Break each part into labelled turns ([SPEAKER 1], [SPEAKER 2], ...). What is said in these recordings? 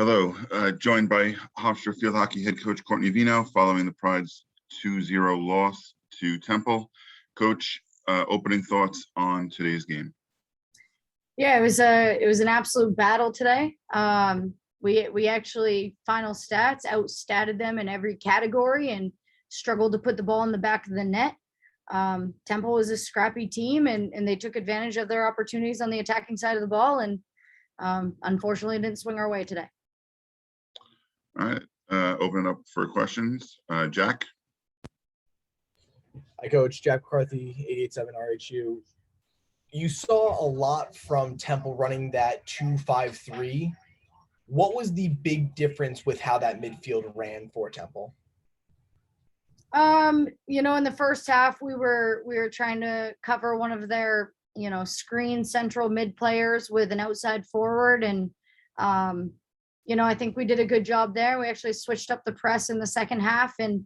[SPEAKER 1] Hello, joined by Hofstra field hockey head coach Courtney Veinotte following the Pride's 2-0 loss to Temple. Coach, opening thoughts on today's game.
[SPEAKER 2] Yeah, it was an absolute battle today. We actually, final stats, outstatted them in every category and struggled to put the ball in the back of the net. Temple was a scrappy team and they took advantage of their opportunities on the attacking side of the ball, and unfortunately it didn't swing our way today.
[SPEAKER 1] All right, open it up for questions. Jack.
[SPEAKER 3] Hi, Coach. Jack McCarthy, 887 RHU. You saw a lot from Temple running that 2-5-3. What was the big difference with how that midfield ran for Temple?
[SPEAKER 2] In the first half, we were trying to cover one of their, screen central mid players with an outside forward. And, I think we did a good job there. We actually switched up the press in the second half and,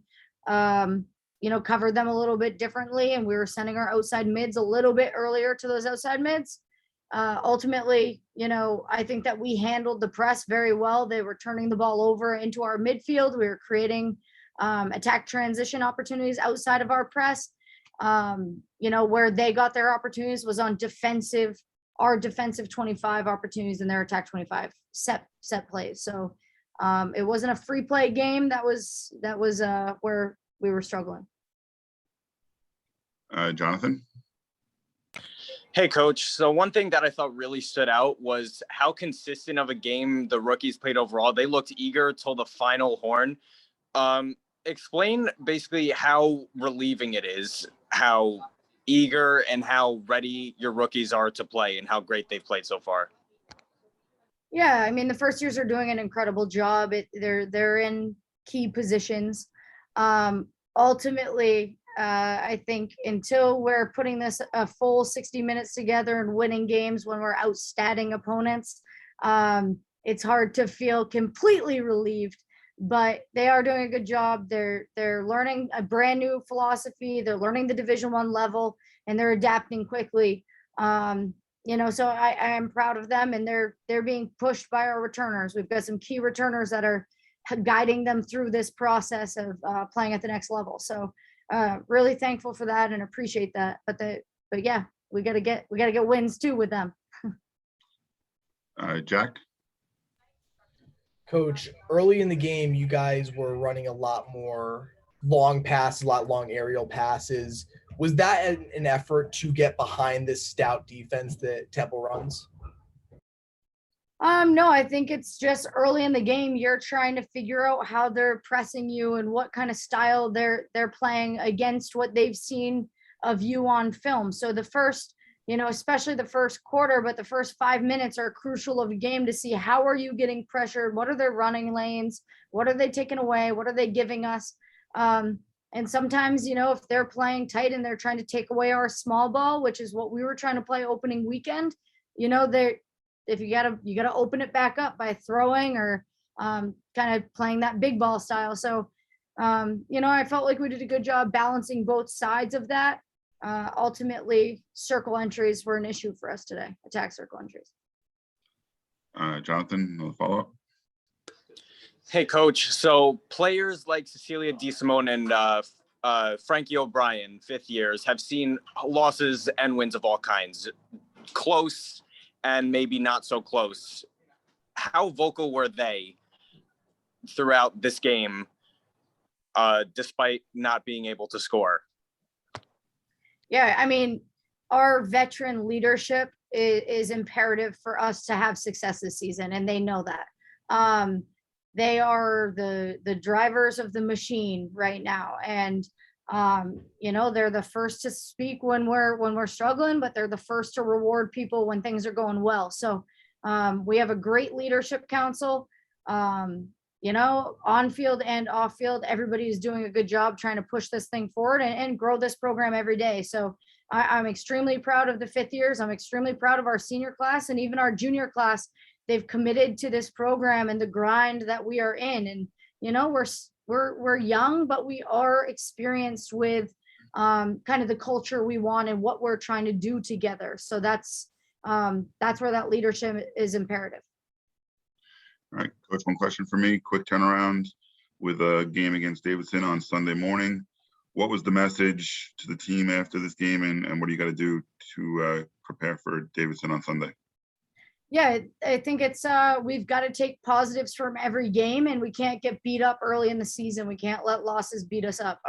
[SPEAKER 2] covered them a little bit differently. And we were sending our outside mids a little bit earlier to those outside mids. Ultimately, I think that we handled the press very well. They were turning the ball over into our midfield. We were creating attack transition opportunities outside of our press. Where they got their opportunities was on our defensive 25 opportunities and their attack 25 set plays. So it wasn't a free play game. That was where we were struggling.
[SPEAKER 1] Jonathan.
[SPEAKER 4] Hey, Coach. So one thing that I thought really stood out was how consistent of a game the rookies played overall. They looked eager till the final horn. Explain basically how relieving it is, how eager and how ready your rookies are to play and how great they've played so far.
[SPEAKER 2] Yeah, I mean, the first years are doing an incredible job. They're in key positions. Ultimately, I think until we're putting this a full 60 minutes together and winning games when we're outstatting opponents, it's hard to feel completely relieved. But they are doing a good job. They're learning a brand new philosophy. They're learning the Division I level, and they're adapting quickly. So I am proud of them, and they're being pushed by our returners. We've got some key returners that are guiding them through this process of playing at the next level. So really thankful for that and appreciate that. But yeah, we gotta get wins too with them.
[SPEAKER 1] Jack.
[SPEAKER 3] Coach, early in the game, you guys were running a lot more long passes, a lot long aerial passes. Was that an effort to get behind this stout defense that Temple runs?
[SPEAKER 2] No, I think it's just early in the game. You're trying to figure out how they're pressing you and what kind of style they're playing against what they've seen of you on film. So the first, especially the first quarter, but the first 5 minutes are crucial of a game to see how are you getting pressured? What are their running lanes? What are they taking away? What are they giving us? And sometimes, if they're playing tight and they're trying to take away our small ball, which is what we were trying to play opening weekend, if you gotta open it back up by throwing or kind of playing that big ball style. So, I felt like we did a good job balancing both sides of that. Ultimately, circle entries were an issue for us today, attack circle entries.
[SPEAKER 1] Jonathan, no follow-up.
[SPEAKER 4] Hey, Coach. So players like Cecilia DeSimone and Frankie O'Brien, fifth years, have seen losses and wins of all kinds, close and maybe not so close. How vocal were they throughout this game, despite not being able to score?
[SPEAKER 2] Yeah, I mean, our veteran leadership is imperative for us to have success this season, and they know that. They are the drivers of the machine right now, and they're the first to speak when we're struggling, but they're the first to reward people when things are going well. So we have a great leadership council. On field and off field, everybody is doing a good job trying to push this thing forward and grow this program every day. So I'm extremely proud of the fifth years. I'm extremely proud of our senior class and even our junior class. They've committed to this program and the grind that we are in. And, we're young, but we are experienced with kind of the culture we want and what we're trying to do together. So that's where that leadership is imperative.
[SPEAKER 1] All right, Coach, one question for me. Quick turnaround with a game against Davidson on Sunday morning. What was the message to the team after this game, and what do you got to do to prepare for Davidson on Sunday?
[SPEAKER 2] Yeah, I think it's we've got to take positives from every game, and we can't get beat up early in the season. We can't let losses beat us up.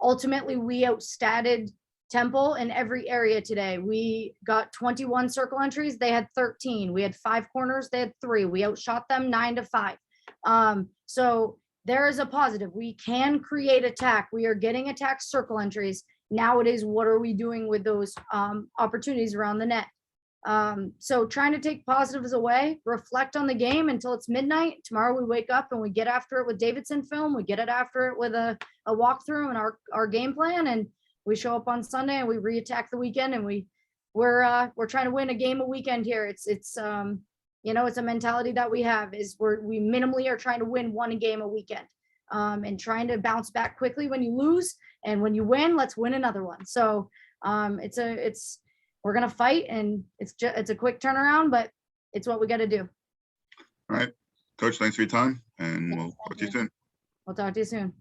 [SPEAKER 2] Ultimately, we outstatted Temple in every area today. We got 21 circle entries. They had 13. We had 5 corners. They had 3. We outshot them 9-5. So there is a positive. We can create attack. We are getting attack circle entries. Now it is, what are we doing with those opportunities around the net? So trying to take positives away, reflect on the game until it's midnight. Tomorrow we wake up and we get after it with Davidson film. We get it after it with a walkthrough and our game plan, and we show up on Sunday and we reattack the weekend, and we're trying to win a game a weekend here. It's you know, it's a mentality that we have, is we minimally are trying to win 1 game a weekend, and trying to bounce back quickly when you lose, and when you win, let's win another one. So we're going to fight, and it's a quick turnaround, but it's what we got to do.
[SPEAKER 1] All right, Coach, thanks for your time, and we'll talk to you soon.
[SPEAKER 2] We'll talk to you soon.